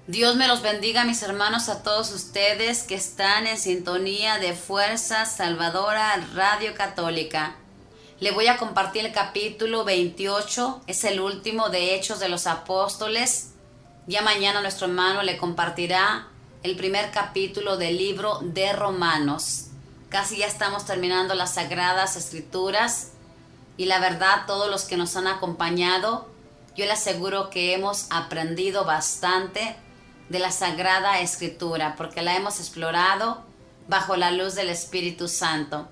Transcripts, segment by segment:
Dios me los bendiga, mis hermanos, a todos ustedes que están en sintonía de Fuerza Salvadora Radio Católica. Le voy a compartir el capítulo 28, es el último de Hechos de los Apóstoles. Ya mañana nuestro hermano le compartirá el primer capítulo del libro de Romanos. Casi ya estamos terminando las Sagradas Escrituras y la verdad, todos los que nos han acompañado, yo le aseguro que hemos aprendido bastante de la Sagrada Escritura, porque la hemos explorado bajo la luz del Espíritu Santo.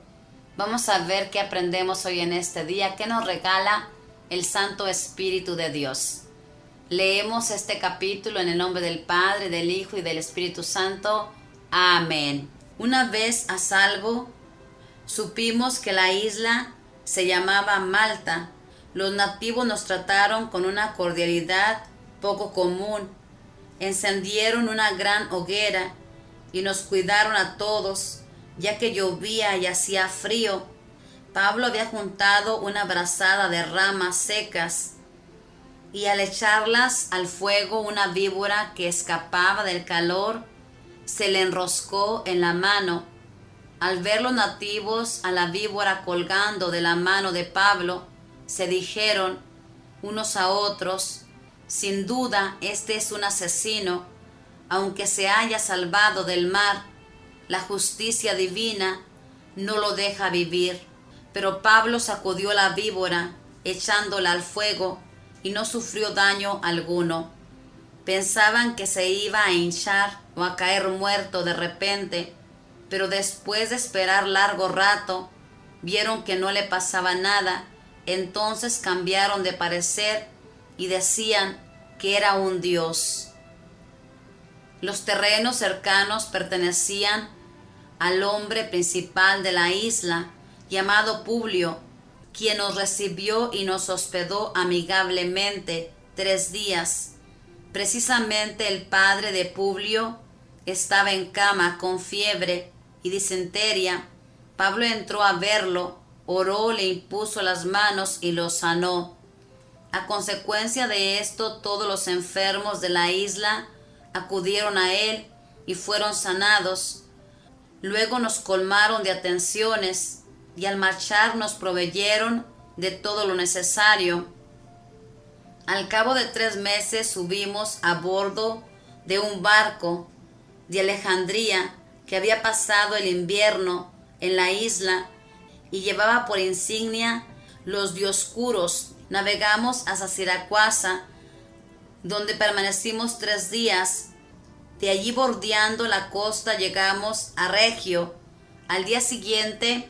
Vamos a ver qué aprendemos hoy en este día, qué nos regala el Santo Espíritu de Dios. Leemos este capítulo en el nombre del Padre, del Hijo y del Espíritu Santo. Amén. Una vez a salvo, supimos que la isla se llamaba Malta. Los nativos nos trataron con una cordialidad poco común. Encendieron una gran hoguera y nos cuidaron a todos, ya que llovía y hacía frío. Pablo había juntado una brazada de ramas secas y al echarlas al fuego una víbora que escapaba del calor se le enroscó en la mano. Al ver los nativos a la víbora colgando de la mano de Pablo, se dijeron unos a otros: sin duda, este es un asesino. Aunque se haya salvado del mar, la justicia divina no lo deja vivir. Pero Pablo sacudió la víbora, echándola al fuego, y no sufrió daño alguno. Pensaban que se iba a hinchar o a caer muerto de repente, pero después de esperar largo rato, vieron que no le pasaba nada. Entonces cambiaron de parecer y decían que era un dios. Los terrenos cercanos pertenecían al hombre principal de la isla, llamado Publio, quien nos recibió y nos hospedó amigablemente 3 días. Precisamente el padre de Publio estaba en cama con fiebre y disentería. Pablo entró a verlo, oró, le impuso las manos y lo sanó. A consecuencia de esto, todos los enfermos de la isla acudieron a él y fueron sanados. Luego nos colmaron de atenciones y al marchar nos proveyeron de todo lo necesario. Al cabo de 3 meses subimos a bordo de un barco de Alejandría que había pasado el invierno en la isla y llevaba por insignia los Dioscuros. Navegamos hasta Siracuasa, donde permanecimos 3 días. De allí, bordeando la costa, llegamos a Regio. Al día siguiente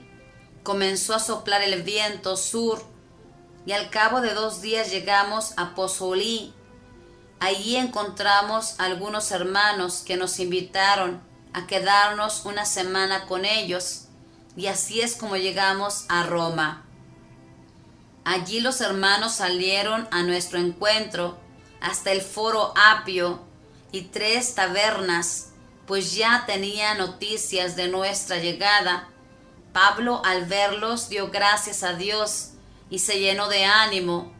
comenzó a soplar el viento sur y al cabo de 2 días llegamos a Pozolí. Allí encontramos a algunos hermanos que nos invitaron a quedarnos una semana con ellos, y así es como llegamos a Roma. Allí los hermanos salieron a nuestro encuentro hasta el Foro Apio y 3 tabernas, pues ya tenía noticias de nuestra llegada. Pablo, al verlos, dio gracias a Dios y se llenó de ánimo.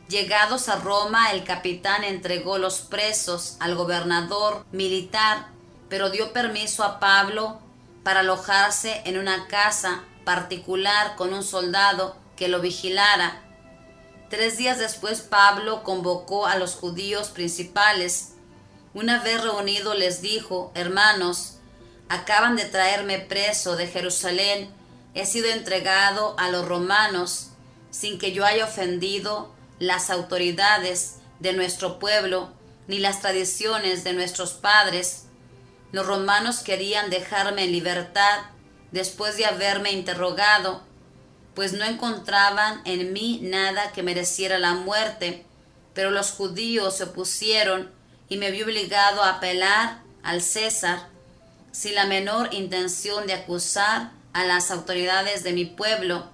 Llegados a Roma, el capitán entregó los presos al gobernador militar, pero dio permiso a Pablo para alojarse en una casa particular con un soldado que lo vigilara. 3 días después, Pablo convocó a los judíos principales. Una vez reunido les dijo: hermanos, acaban de traerme preso de Jerusalén. He sido entregado a los romanos sin que yo haya ofendido las autoridades de nuestro pueblo ni las tradiciones de nuestros padres. Los romanos querían dejarme en libertad después de haberme interrogado, pues no encontraban en mí nada que mereciera la muerte, pero los judíos se opusieron y me vi obligado a apelar al César, sin la menor intención de acusar a las autoridades de mi pueblo.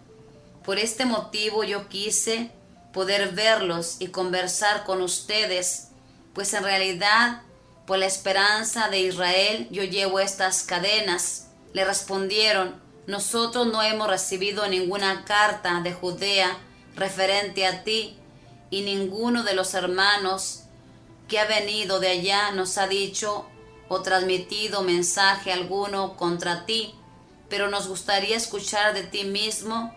Por este motivo yo quise poder verlos y conversar con ustedes, pues en realidad, por la esperanza de Israel, yo llevo estas cadenas. Le respondieron: nosotros no hemos recibido ninguna carta de Judea referente a ti, y ninguno de los hermanos que ha venido de allá nos ha dicho o transmitido mensaje alguno contra ti, pero nos gustaría escuchar de ti mismo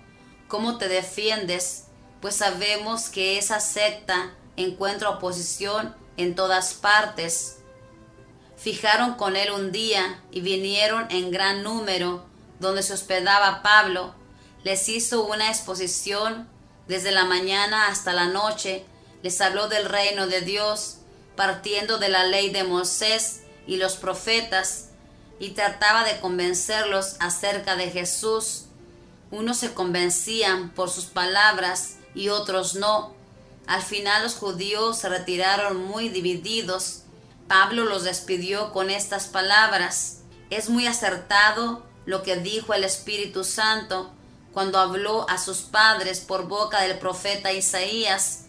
cómo te defiendes, pues sabemos que esa secta encuentra oposición en todas partes. Fijaron con él un día y vinieron en gran número donde se hospedaba Pablo. Les hizo una exposición desde la mañana hasta la noche. Les habló del reino de Dios, partiendo de la ley de Moisés y los profetas, y trataba de convencerlos acerca de Jesús. Unos se convencían por sus palabras y otros no. Al final los judíos se retiraron muy divididos. Pablo los despidió con estas palabras: es muy acertado lo que dijo el Espíritu Santo cuando habló a sus padres por boca del profeta Isaías.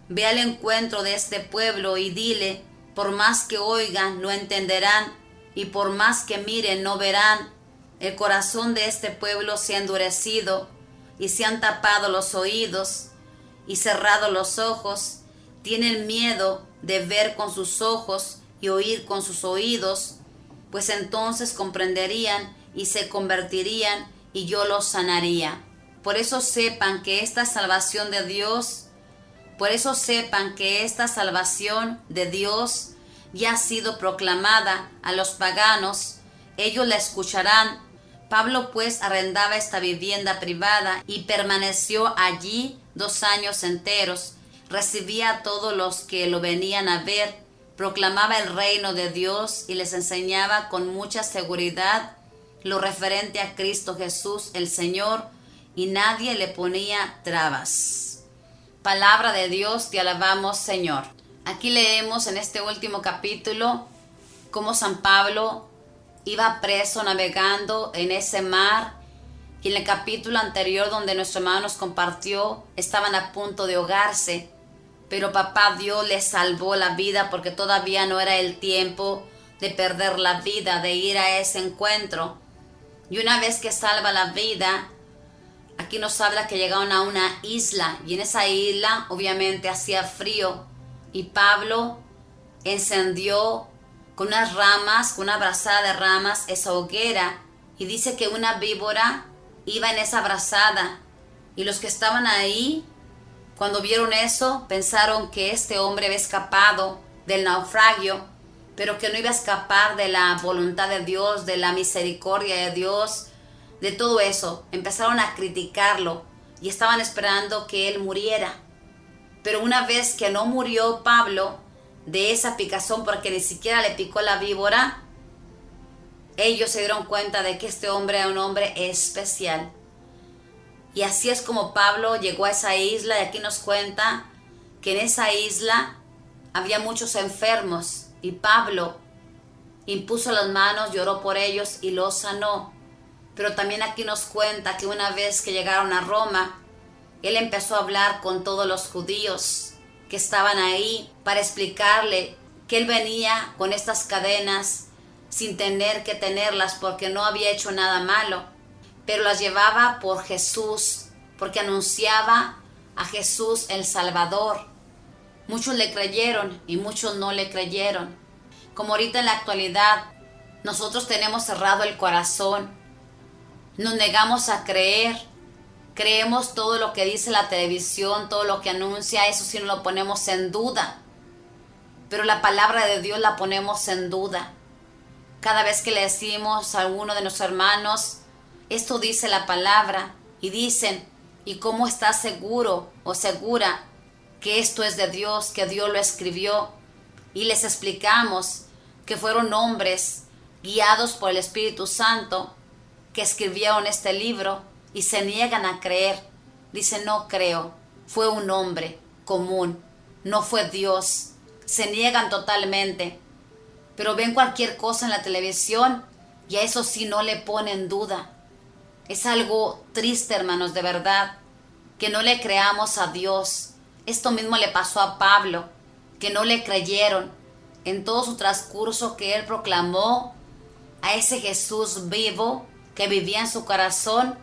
Ve al encuentro de este pueblo y dile: por más que oigan, no entenderán, y por más que miren, no verán. El corazón de este pueblo se ha endurecido, y se han tapado los oídos, y cerrado los ojos. Tienen miedo de ver con sus ojos y oír con sus oídos, pues entonces comprenderían y se convertirían, y yo los sanaría. Por eso sepan que esta salvación de Dios ya ha sido proclamada a los paganos. Ellos la escucharán. Pablo pues arrendaba esta vivienda privada y permaneció allí 2 años enteros. Recibía a todos los que lo venían a ver, proclamaba el reino de Dios y les enseñaba con mucha seguridad lo referente a Cristo Jesús el Señor, y nadie le ponía trabas. Palabra de Dios, te alabamos, Señor. Aquí leemos en este último capítulo cómo San Pablo iba preso navegando en ese mar, y en el capítulo anterior donde nuestro hermano nos compartió, estaban a punto de ahogarse, pero papá Dios les salvó la vida porque todavía no era el tiempo de perder la vida, de ir a ese encuentro. Y una vez que salva la vida, aquí nos habla que llegaron a una isla, y en esa isla obviamente hacía frío, y Pablo encendió con unas ramas, con una brazada de ramas, esa hoguera, y dice que una víbora iba en esa brazada, y los que estaban ahí, cuando vieron eso, pensaron que este hombre había escapado del naufragio, pero que no iba a escapar de la voluntad de Dios, de la misericordia de Dios, de todo eso. Empezaron a criticarlo y estaban esperando que él muriera. Pero una vez que no murió Pablo de esa picazón, porque ni siquiera le picó la víbora, ellos se dieron cuenta de que este hombre era un hombre especial. Y así es como Pablo llegó a esa isla, y aquí nos cuenta que en esa isla había muchos enfermos, y Pablo impuso las manos, lloró por ellos y los sanó. Pero también aquí nos cuenta que una vez que llegaron a Roma, él empezó a hablar con todos los judíos que estaban ahí para explicarle que él venía con estas cadenas sin tener que tenerlas porque no había hecho nada malo, pero las llevaba por Jesús, porque anunciaba a Jesús el Salvador. Muchos le creyeron y muchos no le creyeron. Como ahorita en la actualidad nosotros tenemos cerrado el corazón, nos negamos a creer, creemos todo lo que dice la televisión, todo lo que anuncia, eso sí no lo ponemos en duda. Pero la palabra de Dios la ponemos en duda. Cada vez que le decimos a alguno de nuestros hermanos, esto dice la palabra, y dicen: ¿y cómo estás seguro o segura que esto es de Dios, que Dios lo escribió? Y les explicamos que fueron hombres guiados por el Espíritu Santo que escribieron este libro, y se niegan a creer. Dicen: no creo, fue un hombre común, no fue Dios. Se niegan totalmente, pero ven cualquier cosa en la televisión y a eso sí no le ponen duda. Es algo triste, hermanos, de verdad, que no le creamos a Dios. Esto mismo le pasó a Pablo, que no le creyeron en todo su transcurso que él proclamó a ese Jesús vivo que vivía en su corazón.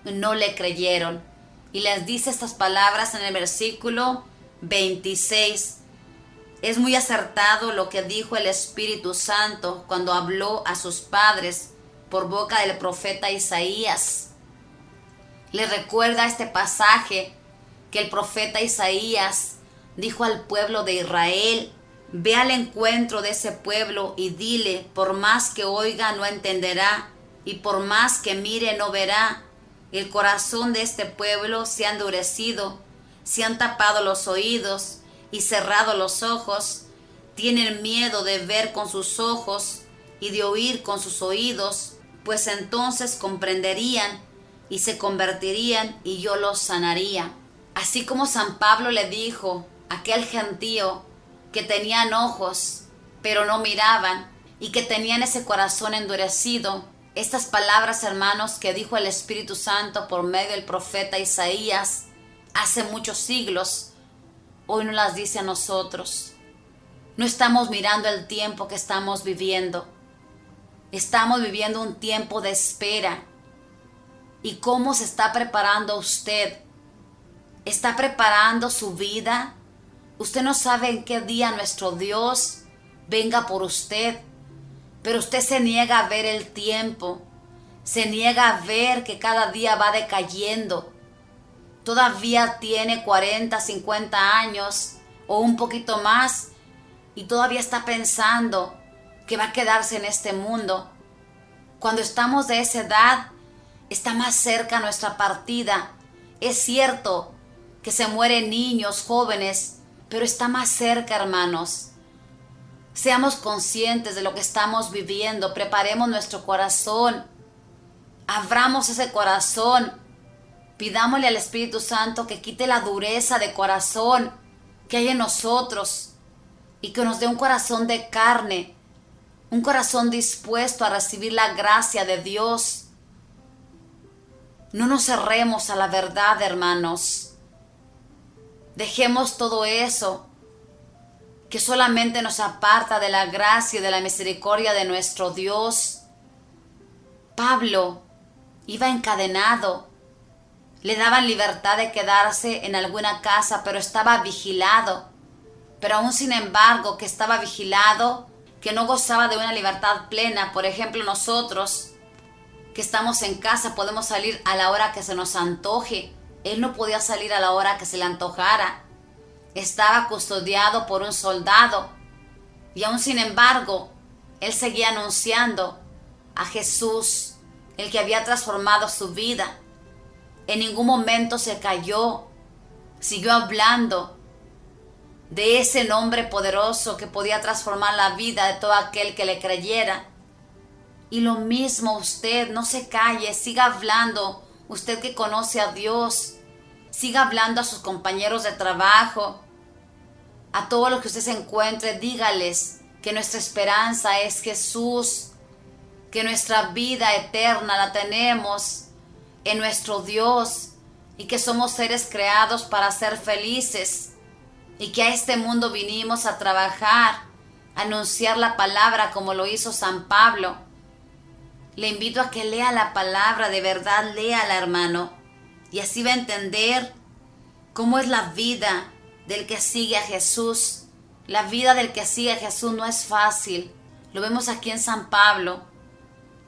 No le creyeron. Y les dice estas palabras en el versículo 26. Es muy acertado lo que dijo el Espíritu Santo cuando habló a sus padres por boca del profeta Isaías. Le recuerda este pasaje que el profeta Isaías dijo al pueblo de Israel: ve al encuentro de ese pueblo y dile, por más que oiga no entenderá, y por más que mire no verá. El corazón de este pueblo se ha endurecido, se han tapado los oídos y cerrado los ojos, tienen miedo de ver con sus ojos y de oír con sus oídos, pues entonces comprenderían y se convertirían y yo los sanaría. Así como San Pablo le dijo a aquel gentío que tenían ojos pero no miraban y que tenían ese corazón endurecido, estas palabras, hermanos, que dijo el Espíritu Santo por medio del profeta Isaías hace muchos siglos, hoy nos las dice a nosotros. No estamos mirando el tiempo que estamos viviendo. Estamos viviendo un tiempo de espera. ¿Y cómo se está preparando usted? ¿Está preparando su vida? Usted no sabe en qué día nuestro Dios venga por usted, pero usted se niega a ver el tiempo, se niega a ver que cada día va decayendo. Todavía tiene 40, 50 años o un poquito más y todavía está pensando que va a quedarse en este mundo. Cuando estamos de esa edad, está más cerca nuestra partida. Es cierto que se mueren niños, jóvenes, pero está más cerca, hermanos. Seamos conscientes de lo que estamos viviendo, preparemos nuestro corazón, abramos ese corazón, pidámosle al Espíritu Santo que quite la dureza de corazón que hay en nosotros y que nos dé un corazón de carne, un corazón dispuesto a recibir la gracia de Dios. No nos cerremos a la verdad, hermanos. Dejemos todo eso que solamente nos aparta de la gracia y de la misericordia de nuestro Dios. Pablo iba encadenado. Le daban libertad de quedarse en alguna casa, pero estaba vigilado. Pero aún sin embargo que estaba vigilado, que no gozaba de una libertad plena. Por ejemplo, nosotros que estamos en casa podemos salir a la hora que se nos antoje. Él no podía salir a la hora que se le antojara. Estaba custodiado por un soldado y aún sin embargo, él seguía anunciando a Jesús, el que había transformado su vida. En ningún momento se cayó, siguió hablando de ese nombre poderoso que podía transformar la vida de todo aquel que le creyera. Y lo mismo usted, no se calle, siga hablando, usted que conoce a Dios, siga hablando a sus compañeros de trabajo, a todos los que usted se encuentre, dígales que nuestra esperanza es Jesús, que nuestra vida eterna la tenemos en nuestro Dios y que somos seres creados para ser felices y que a este mundo vinimos a trabajar, a anunciar la palabra como lo hizo San Pablo. Le invito a que lea la palabra, de verdad, léala, hermano, y así va a entender cómo es la vida del que sigue a Jesús. La vida del que sigue a Jesús no es fácil. Lo vemos aquí en San Pablo,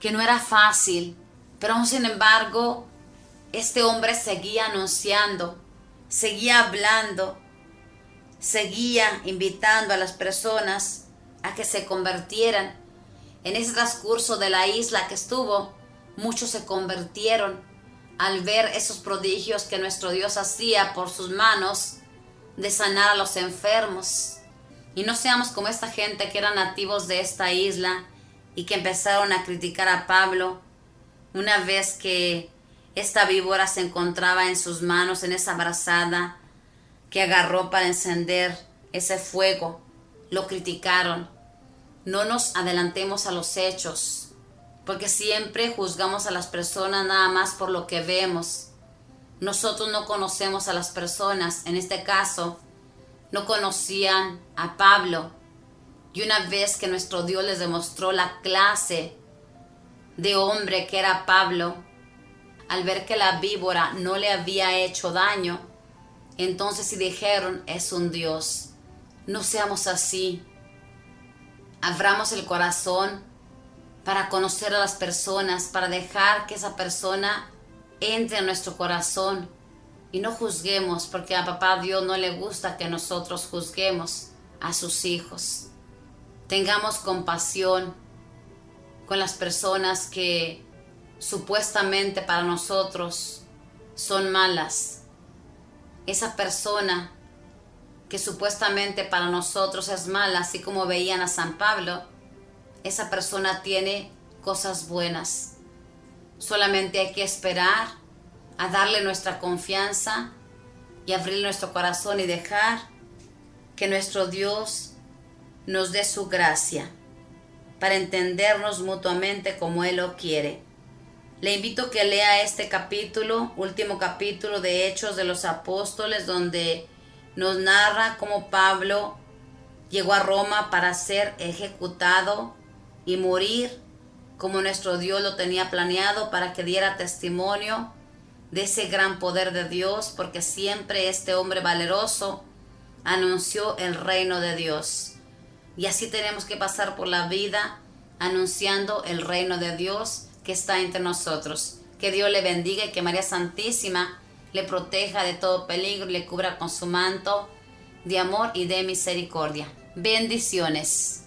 que no era fácil, pero aún sin embargo, este hombre seguía anunciando, seguía hablando, seguía invitando a las personas a que se convirtieran. En ese transcurso de la isla que estuvo, muchos se convirtieron al ver esos prodigios que nuestro Dios hacía por sus manos de sanar a los enfermos. Y no seamos como esta gente que eran nativos de esta isla y que empezaron a criticar a Pablo una vez que esta víbora se encontraba en sus manos, en esa brazada que agarró para encender ese fuego. Lo criticaron. No nos adelantemos a los hechos, porque siempre juzgamos a las personas nada más por lo que vemos. Nosotros no conocemos a las personas. En este caso, no conocían a Pablo. Y una vez que nuestro Dios les demostró la clase de hombre que era Pablo, al ver que la víbora no le había hecho daño, entonces sí dijeron, es un Dios. No seamos así. Abramos el corazón para conocer a las personas, para dejar que esa persona entre en nuestro corazón y no juzguemos, porque a papá Dios no le gusta que nosotros juzguemos a sus hijos. Tengamos compasión con las personas que supuestamente para nosotros son malas. Esa persona que supuestamente para nosotros es mala, así como veían a San Pablo, esa persona tiene cosas buenas. Solamente hay que esperar a darle nuestra confianza y abrir nuestro corazón y dejar que nuestro Dios nos dé su gracia para entendernos mutuamente como Él lo quiere. Le invito a que lea este capítulo, último capítulo de Hechos de los Apóstoles, donde nos narra cómo Pablo llegó a Roma para ser ejecutado y morir como nuestro Dios lo tenía planeado, para que diera testimonio de ese gran poder de Dios, porque siempre este hombre valeroso anunció el reino de Dios. Y así tenemos que pasar por la vida anunciando el reino de Dios que está entre nosotros. Que Dios le bendiga y que María Santísima le proteja de todo peligro y le cubra con su manto de amor y de misericordia. Bendiciones.